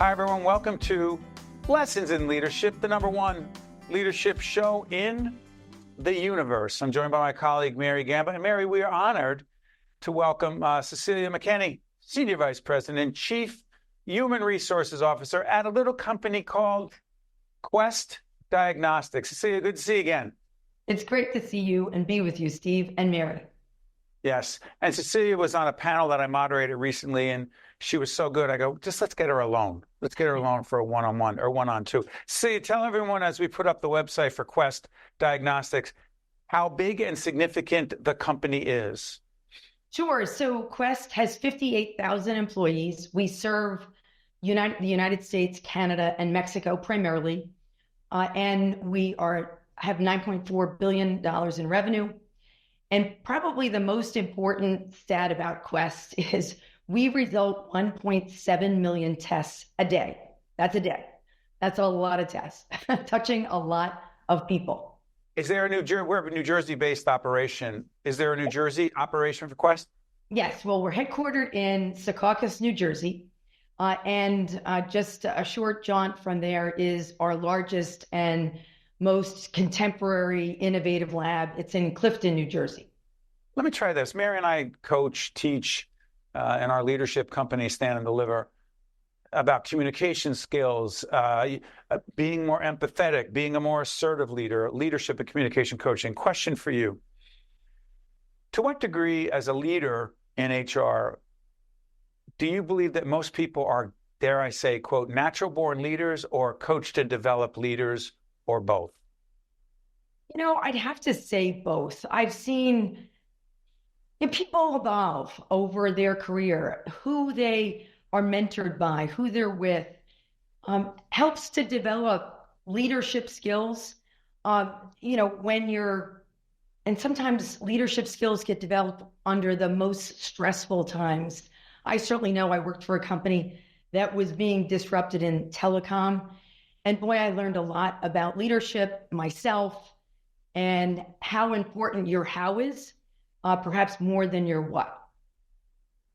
Hi, everyone. Welcome to Lessons in Leadership, the #1 leadership show in the universe. I'm joined by my colleague, Mary Gamba. And Mary, we are honored to welcome Cecilia McKenney, Senior Vice President and Chief Human Resources Officer at a little company called Quest Diagnostics. Cecilia, good to see you again. It's great to see you and be with you, Steve and Mary. Yes. And Cecilia was on a panel that I moderated recently, and she was so good. I go, just let's get her alone. Let's get her alone for a one-on-one or one-on-two. Cecilia, tell everyone as we put up the website for Quest Diagnostics how big and significant the company is. Sure. So Quest has 58,000 employees. We serve the United States, Canada, and Mexico primarily. And we have $9.4 billion in revenue. And probably the most important stat about Quest is we result 1.7 million tests a day. That's a day. That's a lot of tests, touching a lot of people. Is there we're a New Jersey-based operation. Is there a New Jersey operation for Quest? Yes. Well, we're headquartered in Secaucus, New Jersey. And just a short jaunt from there is our largest and most contemporary innovative lab. It's in Clifton, New Jersey. Let me try this. Mary and I coach, teach in our leadership company, Stand and Deliver, about communication skills, being more empathetic, being a more assertive leader, leadership and communication coaching. Question for you. To what degree, as a leader in HR, do you believe that most people are, dare I say, quote, natural-born leaders or coached to develop leaders, or both? You know, I'd have to say both. I've seen people evolve over their career. Who they are mentored by, who they're with, helps to develop leadership skills. And sometimes leadership skills get developed under the most stressful times. I certainly know I worked for a company that was being disrupted in telecom. And boy, I learned a lot about leadership myself and how important your how is, perhaps more than your what.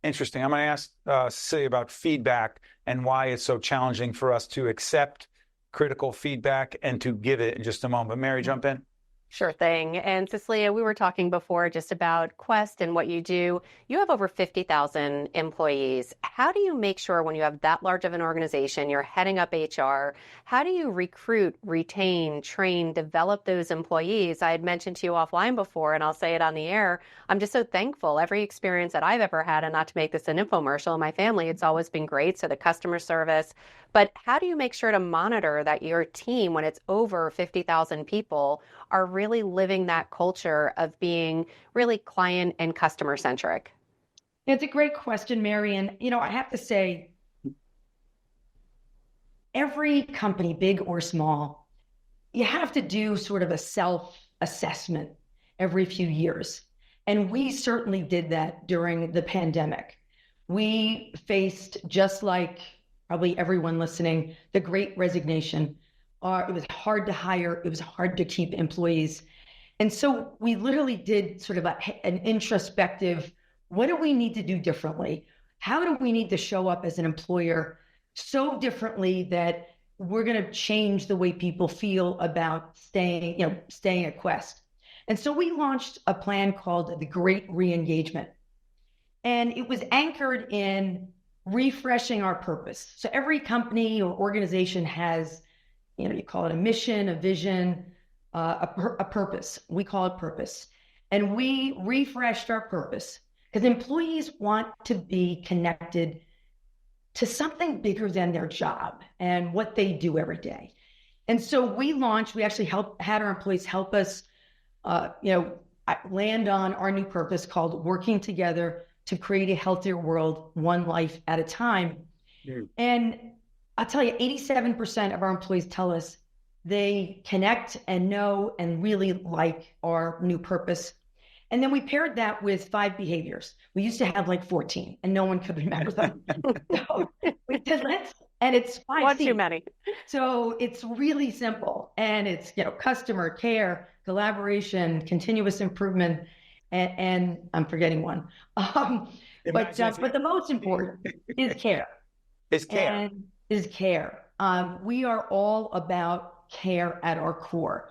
Interesting. I'm going to ask Cecilia about feedback and why it's so challenging for us to accept critical feedback and to give it in just a moment. But Mary, jump in. Sure thing. And Cecilia, we were talking before just about Quest and what you do. You have over 50,000 employees. How do you make sure when you have that large of an organization, you're heading up HR, how do you recruit, retain, train, develop those employees? I had mentioned to you offline before, and I'll say it on the air, I'm just so thankful. Every experience that I've ever had, and not to make this an infomercial, in my family, it's always been great. So the customer service. But how do you make sure to monitor that your team, when it's over 50,000 people, are really living that culture of being really client and customer centric? It's a great question, Mary. And, I have to say, every company, big or small, you have to do sort of a self-assessment every few years. And we certainly did that during the pandemic. We faced, just like probably everyone listening, the Great Resignation. It was hard to hire. It was hard to keep employees. And so we literally did sort of an introspective, what do we need to do differently? How do we need to show up as an employer so differently that we're going to change the way people feel about staying at Quest? And so we launched a plan called the Great Re-Engagement. And it was anchored in refreshing our purpose. So every company or organization has, you call it a mission, a vision, a purpose. We call it purpose. And we refreshed our purpose because employees want to be connected to something bigger than their job and what they do every day. And so we actually had our employees help us, land on our new purpose called Working Together to Create a Healthier World, One Life at a Time. Mm. And I'll tell you, 87% of our employees tell us they connect and know and really like our new purpose. And then we paired that with 5 behaviors. We used to have like 14 and no one could remember them. So we said, and it's 5 One too many. So it's really simple. And it's, customer care, collaboration, continuous improvement, and I'm forgetting one. But the most important is care. Is care. And is care. We are all about care at our core.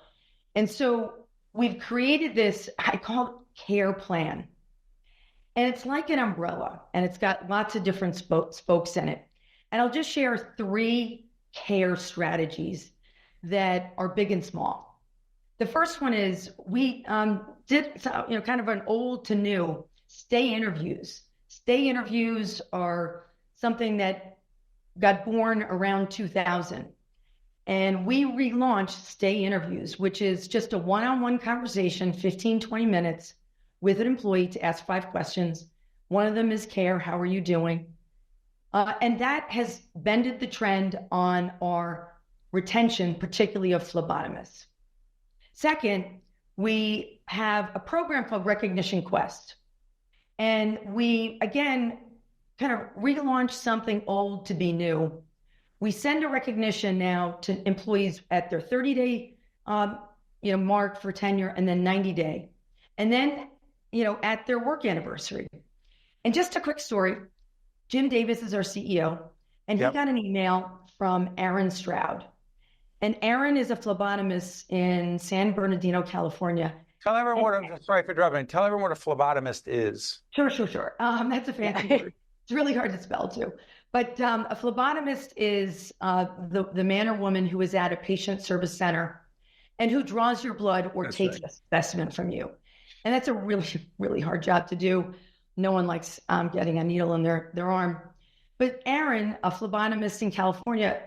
And so we've created this, I call it care plan. And it's like an umbrella, and it's got lots of different spokes in it. And I'll just share 3 care strategies that are big and small. The first one is we did kind of an old to new stay interviews. Stay interviews are something that got born around 2000. And we relaunched Stay Interviews, which is just a one-on-one conversation, 15, 20 minutes with an employee to ask 5 questions. One of them is care. How are you doing? And that has bended the trend on our retention, particularly of phlebotomists. Second, we have a program called Recognition Quest. And we, again, kind of relaunched something old to be new. We send a recognition now to employees at their 30-day mark for tenure, and then 90-day. And then, at their work anniversary. And just a quick story, Jim Davis is our CEO, and he got an email from Aaron Stroud. And Aaron is a phlebotomist in San Bernardino, California. Tell everyone sorry for interrupting. Tell everyone what a phlebotomist is. Sure. That's a fancy word. It's really hard to spell too. But a phlebotomist is the man or woman who is at a patient service center and who draws your blood or takes a specimen from you. And that's a really, really hard job to do. No one likes getting a needle in their arm. But Aaron, a phlebotomist in California,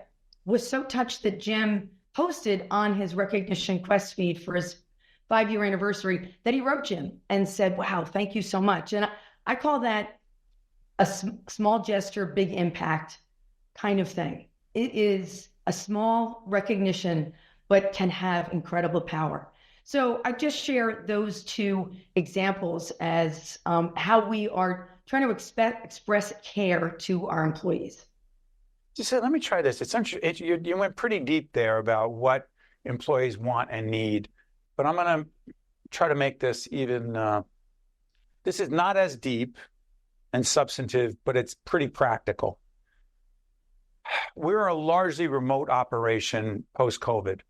was so touched that Jim posted on his Recognition Quest feed for his 5-year anniversary that he wrote Jim and said, wow, thank you so much. And I call that a small gesture, big impact kind of thing. It is a small recognition, but can have incredible power. So I just share those 2 examples as how we are trying to express care to our employees. Just let me try this. You went pretty deep there about what employees want and need, but I'm going to try to make this even, this is not as deep and substantive, but it's pretty practical. We're a largely remote operation post-COVID.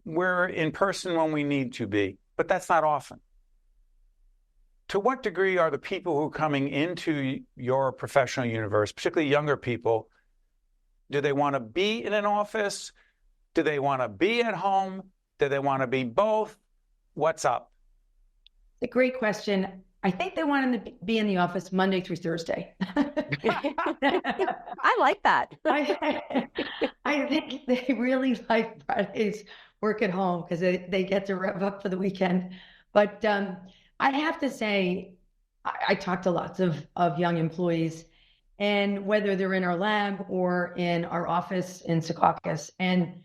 We're in person when we need to be, but that's not often. To what degree are the people who are coming into your professional universe, particularly younger people, do they want to be in an office? Do they want to be at home? Do they want to be both? What's up? It's a great question. I think they want to be in the office Monday through Thursday. I like that. I think they really like Fridays work at home because they get to rev up for the weekend. But I have to say, I talk to lots of young employees, and whether they're in our lab or in our office in Secaucus, and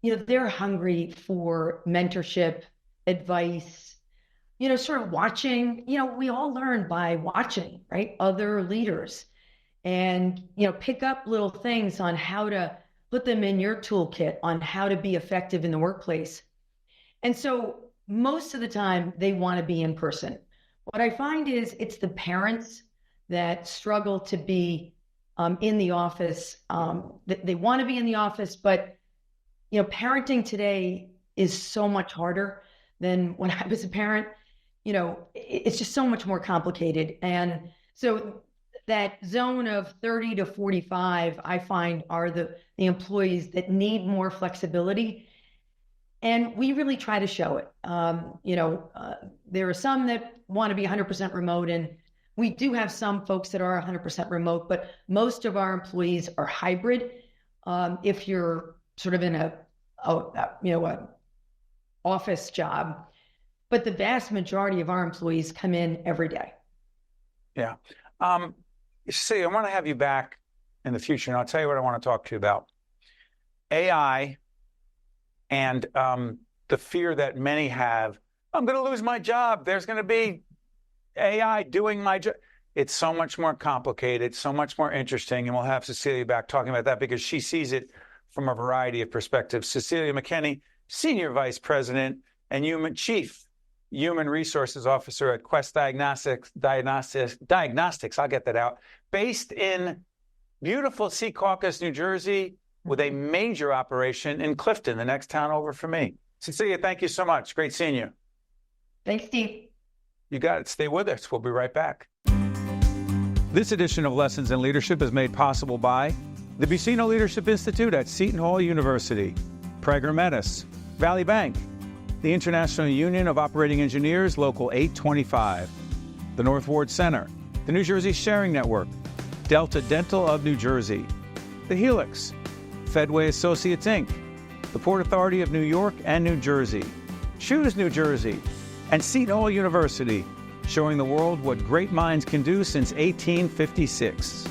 they're hungry for mentorship, advice, sort of watching. We all learn by watching, right? Other leaders, and pick up little things on how to put them in your toolkit on how to be effective in the workplace. And so most of the time they want to be in person. What I find is it's the parents that struggle to be in the office. They want to be in the office, but parenting today is so much harder than when I was a parent. It's just so much more complicated. And so that zone of 30 to 45, I find, are the employees that need more flexibility. And we really try to show it. There are some that want to be 100% remote, and we do have some folks that are 100% remote, but most of our employees are hybrid. If you're sort of in a office job, but the vast majority of our employees come in every day. Yeah. See, I want to have you back in the future, and I'll tell you what I want to talk to you about. AI and the fear that many have, I'm going to lose my job. There's going to be AI doing my job. It's so much more complicated, so much more interesting, and we'll have Cecilia back talking about that because she sees it from a variety of perspectives. Cecilia McKenney, Senior Vice President and Chief Human Resources Officer at Quest Diagnostics, I'll get that out, based in beautiful Secaucus, New Jersey, with a major operation in Clifton, the next town over for me. Cecilia, thank you so much. Great seeing you. Thanks, Steve. You got it. Stay with us. We'll be right back. This edition of Lessons in Leadership is made possible by the Buccino Leadership Institute at Seton Hall University, Prager Metis, Valley Bank, the International Union of Operating Engineers, Local 825, the North Ward Center, the New Jersey Sharing Network, Delta Dental of New Jersey, the Helix, Fedway Associates, Inc., the Port Authority of New York and New Jersey, Choose New Jersey, and Seton Hall University, showing the world what great minds can do since 1856.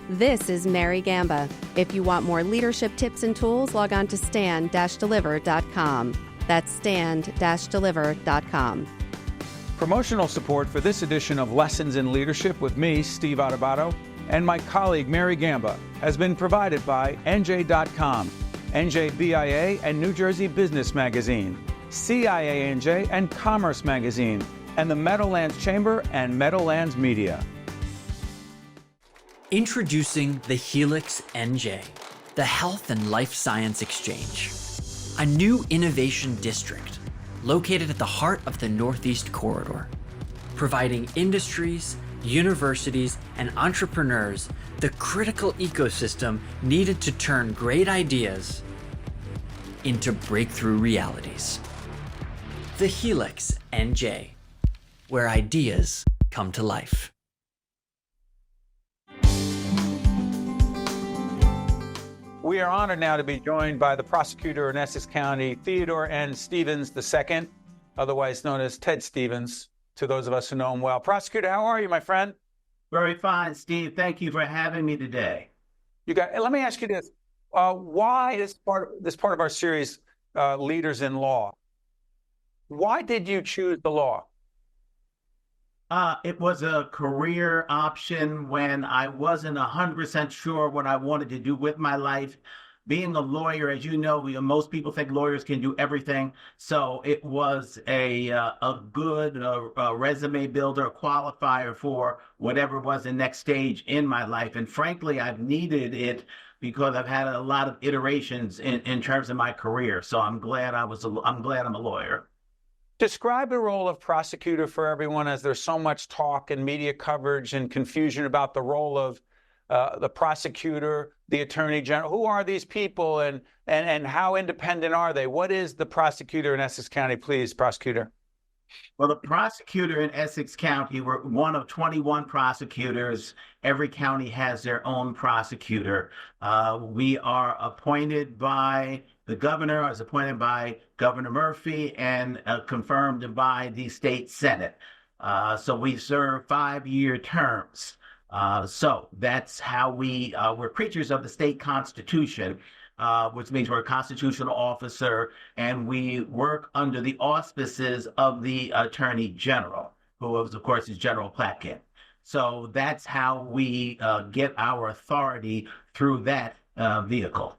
This is Mary Gamba. If you want more leadership tips and tools, log on to stand-deliver.com. That's stand-deliver.com. Promotional support for this edition of Lessons in Leadership with me, Steve Adubato, and my colleague Mary Gamba has been provided by NJ.com, NJBIA and New Jersey Business Magazine, CIANJ and Commerce Magazine, and the Meadowlands Chamber and Meadowlands Media. Introducing the Helix NJ, the Health and Life Science Exchange, a new innovation district located at the heart of the Northeast Corridor, providing industries, universities, and entrepreneurs the critical ecosystem needed to turn great ideas into breakthrough realities. The Helix NJ, where ideas come to life. We are honored now to be joined by the prosecutor in Essex County, Theodore N. Stevens II, otherwise known as Ted Stevens, to those of us who know him well. Prosecutor, how are you, my friend? Very fine, Steve. Thank you for having me today. Let me ask you this. Why, this part of our series, Leaders in Law, why did you choose the law? It was a career option when I wasn't 100% sure what I wanted to do with my life. Being a lawyer, as you know, most people think lawyers can do everything. So it was a good resume builder, qualifier for whatever was the next stage in my life. And frankly, I've needed it because I've had a lot of iterations in terms of my career. So I'm glad I'm a lawyer. Describe the role of prosecutor for everyone, as there's so much talk and media coverage and confusion about the role of the prosecutor, the attorney general. Who are these people and how independent are they? What is the prosecutor in Essex County, please, prosecutor? Well, the prosecutor in Essex County, we're one of 21 prosecutors. Every county has their own prosecutor. We are appointed by the governor, I was appointed by Governor Murphy, and confirmed by the state Senate. So we serve 5-year terms. So that's how we're creatures of the state constitution, which means we're a constitutional officer, and we work under the auspices of the Attorney General, who of course is General Platkin. So that's how we get our authority through that vehicle.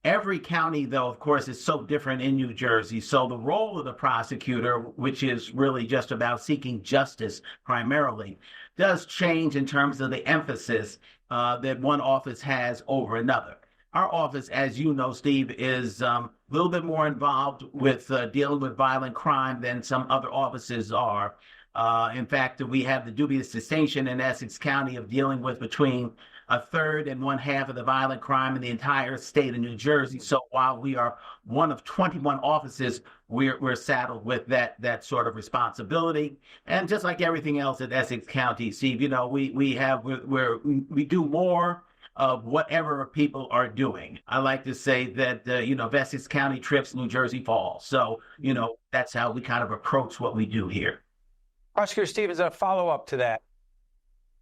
Every county, though, of course, is so different in New Jersey. So the role of the prosecutor, which is really just about seeking justice primarily, does change in terms of the emphasis that one office has over another. Our office, as you know, Steve, is a little bit more involved with dealing with violent crime than some other offices are. In fact, we have the dubious distinction in Essex County of dealing with between a third and one half of the violent crime in the entire state of New Jersey. So while we are one of 21 offices, we're saddled with that sort of responsibility. And just like everything else at Essex County, Steve, we do more of whatever people are doing. I like to say that, if Essex County trips, New Jersey falls. So, that's how we kind of approach what we do here. Prosecutor Stevens, a follow-up to that.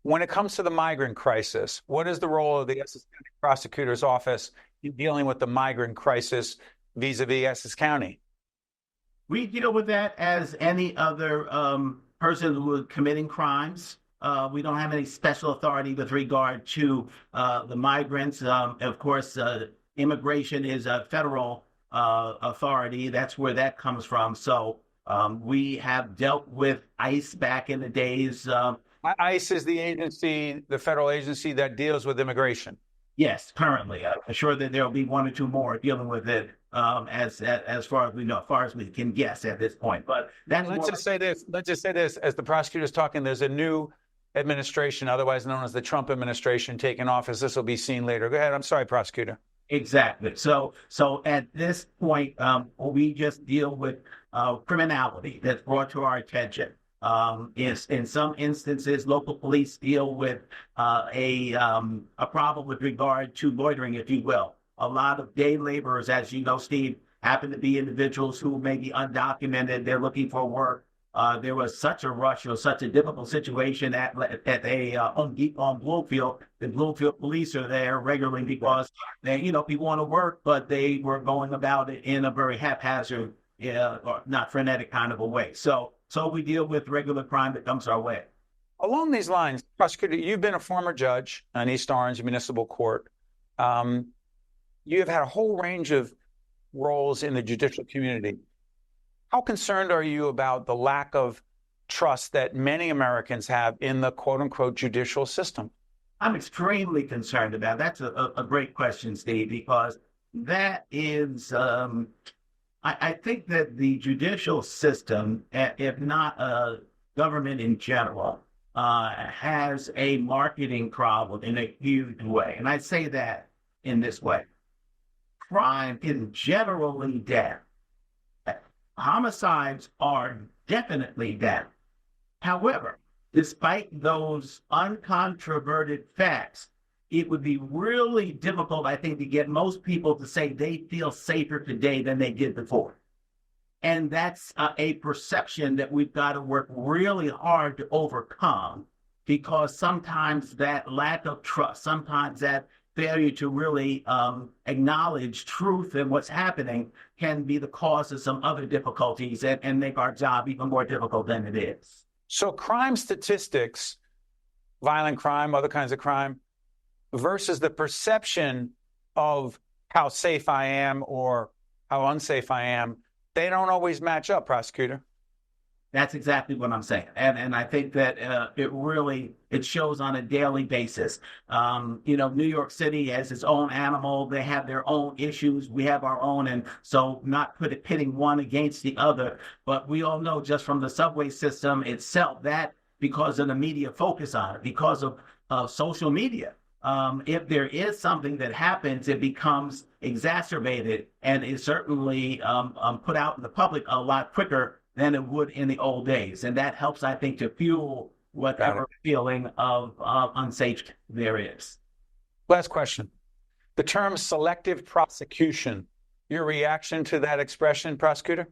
When it comes to the migrant crisis, what is the role of the Essex County Prosecutor's Office in dealing with the migrant crisis vis-a-vis Essex County? We deal with that as any other person who is committing crimes. We don't have any special authority with regard to the migrants. Of course, immigration is a federal authority. That's where that comes from. So we have dealt with ICE back in the days. ICE is the agency, the federal agency that deals with immigration. Yes, currently. I'm sure that there'll be one or two more dealing with it as far as we know, as far as we can guess at this point. But that's Let's just say this. As the prosecutor's talking, there's a new administration, otherwise known as the Trump administration, taking office. This will be seen later. Go ahead. I'm sorry, prosecutor. Exactly. So at this point, we just deal with criminality that's brought to our attention. In some instances, local police deal with a problem with regard to loitering, if you will. A lot of day laborers, as you know, Steve, happen to be individuals who may be undocumented. They're looking for work. There was such a rush or such a difficult situation at a Home Depot on Bloomfield. The Bloomfield police are there regularly because people want to work, but they were going about it in a very haphazard, or not frenetic kind of a way. So we deal with regular crime that comes our way. Along these lines, prosecutor, you've been a former judge on East Orange Municipal Court. You have had a whole range of roles in the judicial community. How concerned are you about the lack of trust that many Americans have in the quote unquote judicial system? I'm extremely concerned about it. That's a great question, Steve, because that is, I think that the judicial system, if not government in general, has a marketing problem in a huge way. And I say that in this way. Crime is generally down. Homicides are definitely down. However, despite those uncontroverted facts, it would be really difficult, I think, to get most people to say they feel safer today than they did before. And that's a perception that we've got to work really hard to overcome, because sometimes that lack of trust, sometimes that failure to really acknowledge truth and what's happening can be the cause of some other difficulties and make our job even more difficult than it is. So crime statistics, violent crime, other kinds of crime, versus the perception of how safe I am or how unsafe I am, they don't always match up, prosecutor. That's exactly what I'm saying. And I think that it shows on a daily basis. New York City has its own animal. They have their own issues. We have our own. And so not pitting one against the other. But we all know just from the subway system itself that because of the media focus on it, because of social media, if there is something that happens, it becomes exacerbated and is certainly put out in the public a lot quicker than it would in the old days. And that helps, I think, to fuel whatever feeling of unsafe there is. Last question. The term selective prosecution, your reaction to that expression, prosecutor?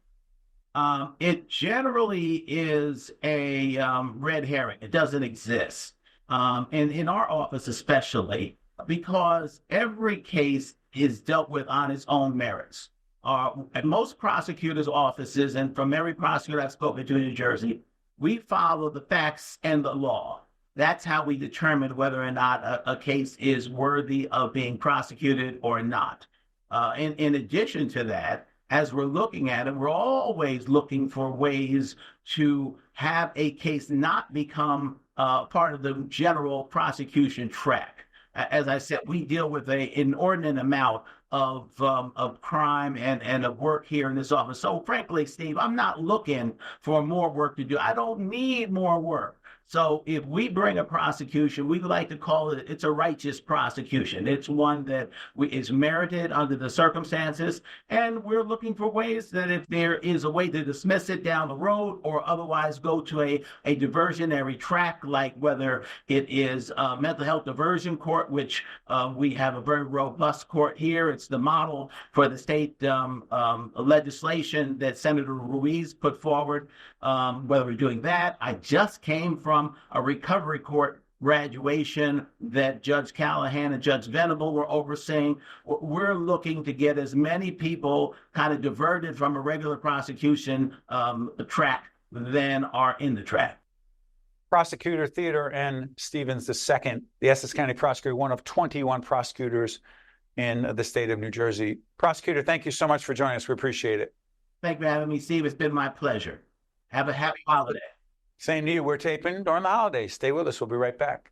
It generally is a red herring. It doesn't exist. And in our office especially, because every case is dealt with on its own merits. At most prosecutors' offices, and from every prosecutor I've spoken to in New Jersey, we follow the facts and the law. That's how we determine whether or not a case is worthy of being prosecuted or not. In addition to that, as we're looking at it, we're always looking for ways to have a case not become part of the general prosecution track. As I said, we deal with an inordinate amount of crime and of work here in this office. So frankly, Steve, I'm not looking for more work to do. I don't need more work. So if we bring a prosecution, we like to call it, it's a righteous prosecution. It's one that is merited under the circumstances. And we're looking for ways that if there is a way to dismiss it down the road or otherwise go to a diversionary track, like whether it is a mental health diversion court, which we have a very robust court here. It's the model for the state legislation that Senator Ruiz put forward. Whether we're doing that, I just came from a recovery court graduation that Judge Callahan and Judge Venable were overseeing. We're looking to get as many people kind of diverted from a regular prosecution track than are in the track. Prosecutor Theodore N. Stevens II, the Essex County Prosecutor, one of 21 prosecutors in the state of New Jersey. Prosecutor, thank you so much for joining us. We appreciate it. Thank you for having me, Steve. It's been my pleasure. Have a happy holiday. Same to you. We're taping during the holidays. Stay with us. We'll be right back.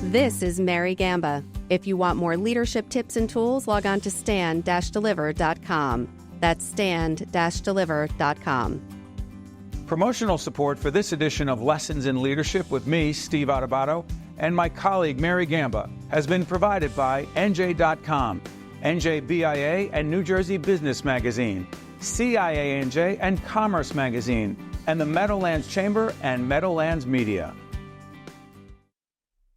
This is Mary Gamba. If you want more leadership tips and tools, log on to stand-deliver.com. That's stand-deliver.com. Promotional support for this edition of Lessons in Leadership with me, Steve Adubato, and my colleague Mary Gamba has been provided by NJ.com, NJBIA and New Jersey Business Magazine, CIANJ and Commerce Magazine, and the Meadowlands Chamber and Meadowlands Media.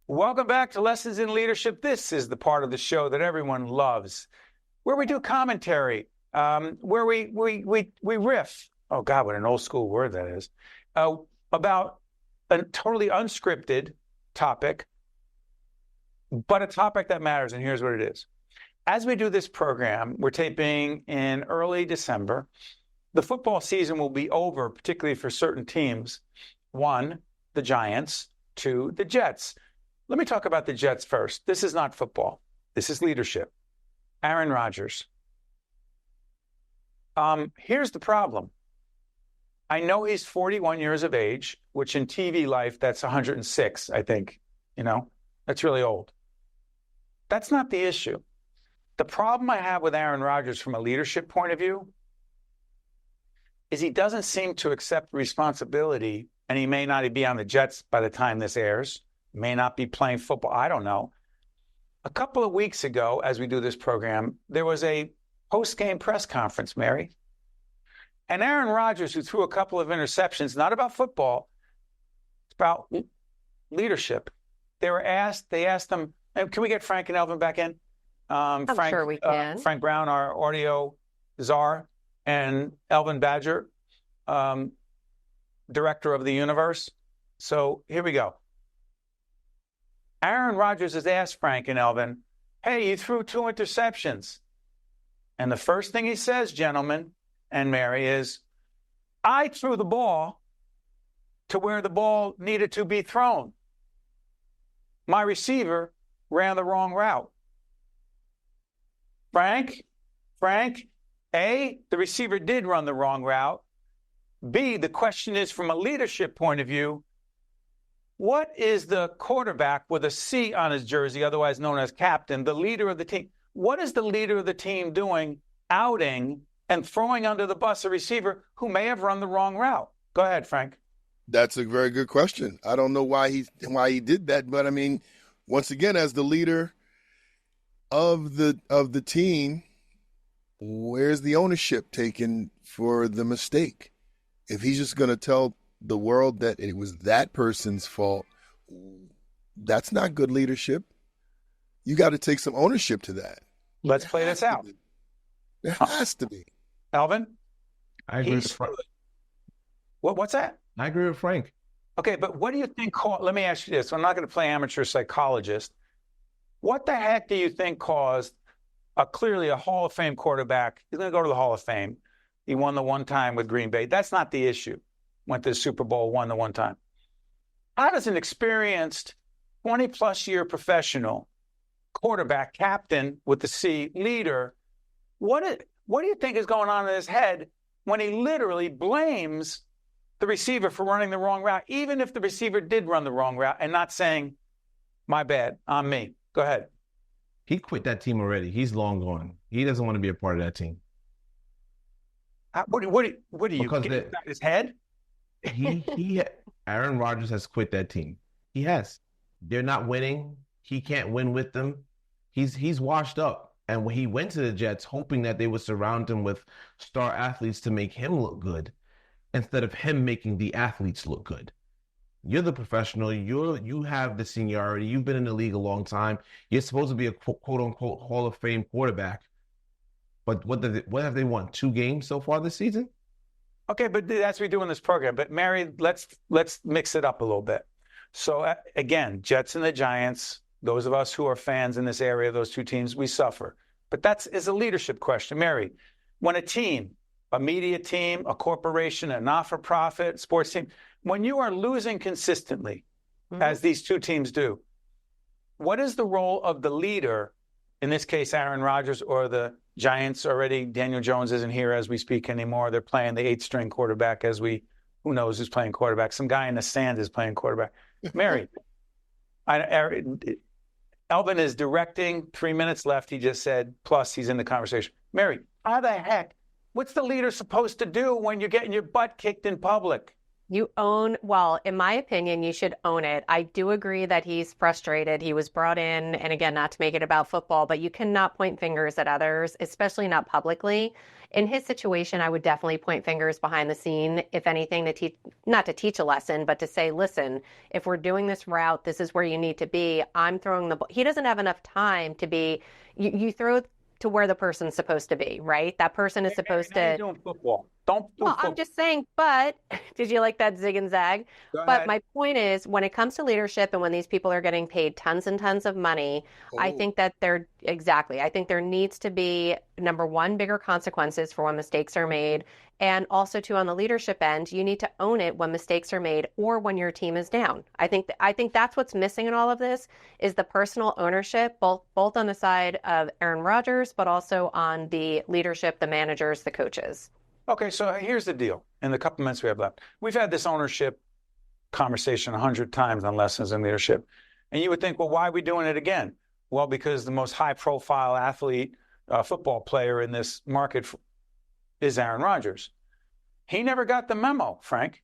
Welcome back to Lessons in Leadership. This is the part of the show that everyone loves, where we do commentary, where we riff. Oh God, what an old school word that is. About a totally unscripted topic, but a topic that matters, and here's what it is. As we do this program, we're taping in early December. The football season will be over, particularly for certain teams. 1, the Giants. 2, the Jets. Let me talk about the Jets first. This is not football. This is leadership. Aaron Rodgers. Here's the problem. I know he's 41 years of age, which in TV life, that's 106, I think. You know, that's really old. That's not the issue. The problem I have with Aaron Rodgers from a leadership point of view is he doesn't seem to accept responsibility, and he may not be on the Jets by the time this airs, may not be playing football. I don't know. A couple of weeks ago, as we do this program, there was a post-game press conference, Mary. And Aaron Rodgers, who threw a couple of interceptions, not about football, it's about leadership. They asked him, can we get Frank and Elvin back in? I'm sure we can. Frank Brown, our audio czar, and Elvin Badger, director of the universe. So here we go. Aaron Rodgers has asked Frank and Elvin, hey, you threw 2 interceptions. And the first thing he says, gentlemen and Mary, is, I threw the ball to where the ball needed to be thrown. My receiver ran the wrong route. Frank, A, the receiver did run the wrong route. B, the question is, from a leadership point of view, what is the quarterback with a C on his jersey, otherwise known as captain, the leader of the team? What is the leader of the team doing, outing and throwing under the bus a receiver who may have run the wrong route? Go ahead, Frank. That's a very good question. I don't know why he did that, but I mean, once again, as the leader of the team, where's the ownership taken for the mistake? If he's just going to tell the world that it was that person's fault, that's not good leadership. You got to take some ownership to that. Let's play this out. There has to be. Alvin? I agree with Frank. What's that? I agree with Frank. Okay, but what do you think? Let me ask you this. I'm not going to play amateur psychologist. What the heck do you think caused clearly a Hall of Fame quarterback? He's going to go to the Hall of Fame. He won the one time with Green Bay. That's not the issue. Went to the Super Bowl, won the one time. How does an experienced 20-plus year professional quarterback, captain with the C, leader, what do you think is going on in his head when he literally blames the receiver for running the wrong route, even if the receiver did run the wrong route, and not saying, my bad, on me? Go ahead. He quit that team already. He's long gone. He doesn't want to be a part of that team. What do you get his head? Aaron Rodgers has quit that team. He has. They're not winning. He can't win with them. He's washed up. And when he went to the Jets, hoping that they would surround him with star athletes to make him look good, instead of him making the athletes look good. You're the professional. You have the seniority. You've been in the league a long time. You're supposed to be a quote unquote Hall of Fame quarterback. But what have they won? 2 games so far this season? Okay, but that's what we do in this program. But Mary, let's mix it up a little bit. So again, Jets and the Giants, those of us who are fans in this area, those 2 teams, we suffer. But that is a leadership question. Mary, when a team, a media team, a corporation, a not-for-profit sports team, when you are losing consistently, as these 2 teams do, what is the role of the leader, in this case, Aaron Rodgers, or the Giants already? Daniel Jones isn't here as we speak anymore. They're playing the 8th-string quarterback as we who knows who's playing quarterback? Some guy in the sand is playing quarterback. Mary, Elvin is directing. 3 minutes left. He just said, plus he's in the conversation. Mary, how the heck? What's the leader supposed to do when you're getting your butt kicked in public? Well, in my opinion, you should own it. I do agree that he's frustrated. He was brought in, and again, not to make it about football, but you cannot point fingers at others, especially not publicly. In his situation, I would definitely point fingers behind the scene, if anything, not to teach a lesson, but to say, listen, if we're doing this route, this is where you need to be. I'm throwing the ball. He doesn't have enough time to be, you throw to where the person's supposed to be, right? That person is supposed to. You're doing football. Don't do football. I'm just saying, but did you like that zig and zag? Go But ahead. my point is, when it comes to leadership and when these people are getting paid tons and tons of money, I think that I think there needs to be, number one, bigger consequences for when mistakes are made. And also, too, on the leadership end, you need to own it when mistakes are made or when your team is down. I think that's what's missing in all of this is the personal ownership, both on the side of Aaron Rodgers, but also on the leadership, the managers, the coaches. Okay, so here's the deal. In the couple minutes we have left, we've had this ownership conversation 100 times on Lessons in Leadership. And you would think, well, why are we doing it again? Well, because the most high-profile athlete, football player in this market is Aaron Rodgers. He never got the memo, Frank.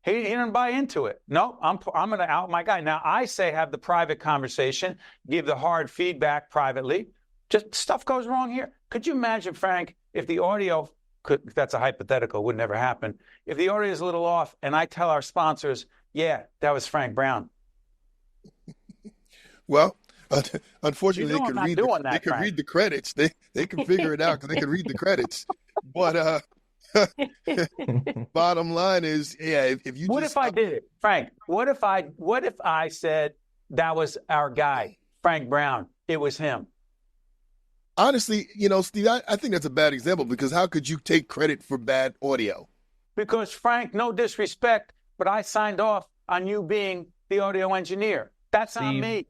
He didn't buy into it. No, I'm going to out my guy. Now, I say have the private conversation, give the hard feedback privately. Just stuff goes wrong here. Could you imagine, Frank, if the audio that's a hypothetical, would never happen. If the audio is a little off and I tell our sponsors, yeah, that was Frank Brown. Well, unfortunately, You know they could read the credits. They can figure it out because they can read the credits. But bottom line is, yeah, if you What if I did it, Frank? What if I said that was our guy, Frank Brown? It was him. Honestly, Steve, I think that's a bad example because how could you take credit for bad audio? Because, Frank, no disrespect, but I signed off on you being the audio engineer. That's on me.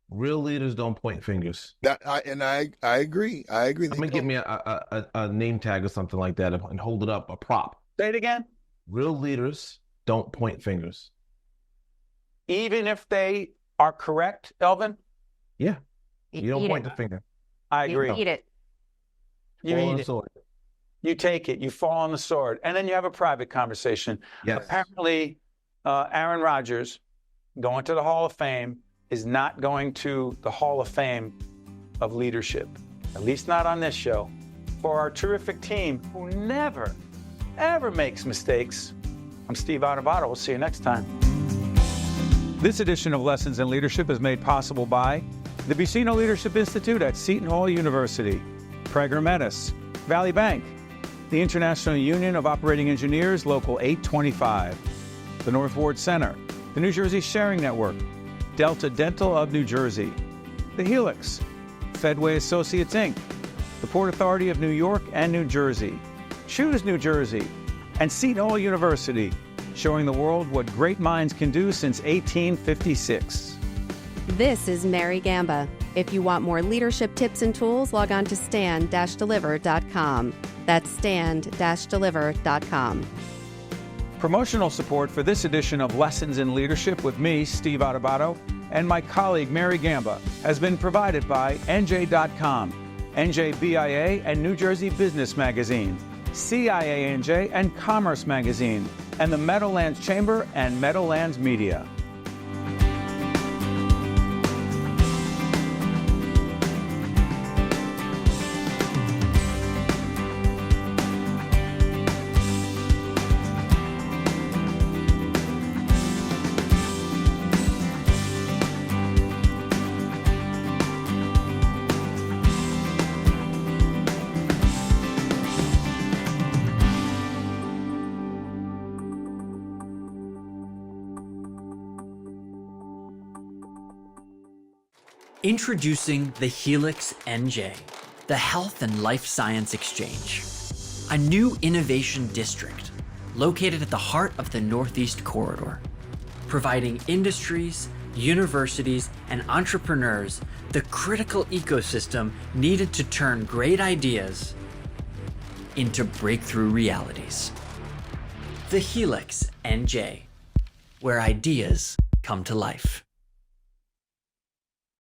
Real leaders don't point fingers. I agree. I agree. I'm gonna give me a name tag or something like that and hold it up, a prop. Say it again. Real leaders don't point fingers. Even if they are correct, Elvin? Yeah. You don't point it. the finger. I agree. You eat it. You Fall on eat the it. sword. You take it. You fall on the sword. And then you have a private conversation. Yes. Apparently, Aaron Rodgers, going to the Hall of Fame, is not going to the Hall of Fame of leadership. At least not on this show. For our terrific team who never, ever makes mistakes, I'm Steve Adubato. We'll see you next time. This edition of Lessons in Leadership is made possible by the Buccino Leadership Institute at Seton Hall University, Prager Metis, Valley Bank, the International Union of Operating Engineers, Local 825, the North Ward Center, the New Jersey Sharing Network, Delta Dental of New Jersey, the Helix, Fedway Associates, Inc., the Port Authority of New York and New Jersey, Choose New Jersey, and Seton Hall University, showing the world what great minds can do since 1856. This is Mary Gamba. If you want more leadership tips and tools, log on to stand-deliver.com. That's stand-deliver.com. Promotional support for this edition of Lessons in Leadership with me, Steve Adubato, and my colleague Mary Gamba has been provided by NJ.com, NJBIA and New Jersey Business Magazine, CIANJ and Commerce Magazine, and the Meadowlands Chamber and Meadowlands Media. Introducing the Helix NJ, the Health and Life Science Exchange, a new innovation district located at the heart of the Northeast Corridor, providing industries, universities, and entrepreneurs the critical ecosystem needed to turn great ideas into breakthrough realities. The Helix NJ, where ideas come to life.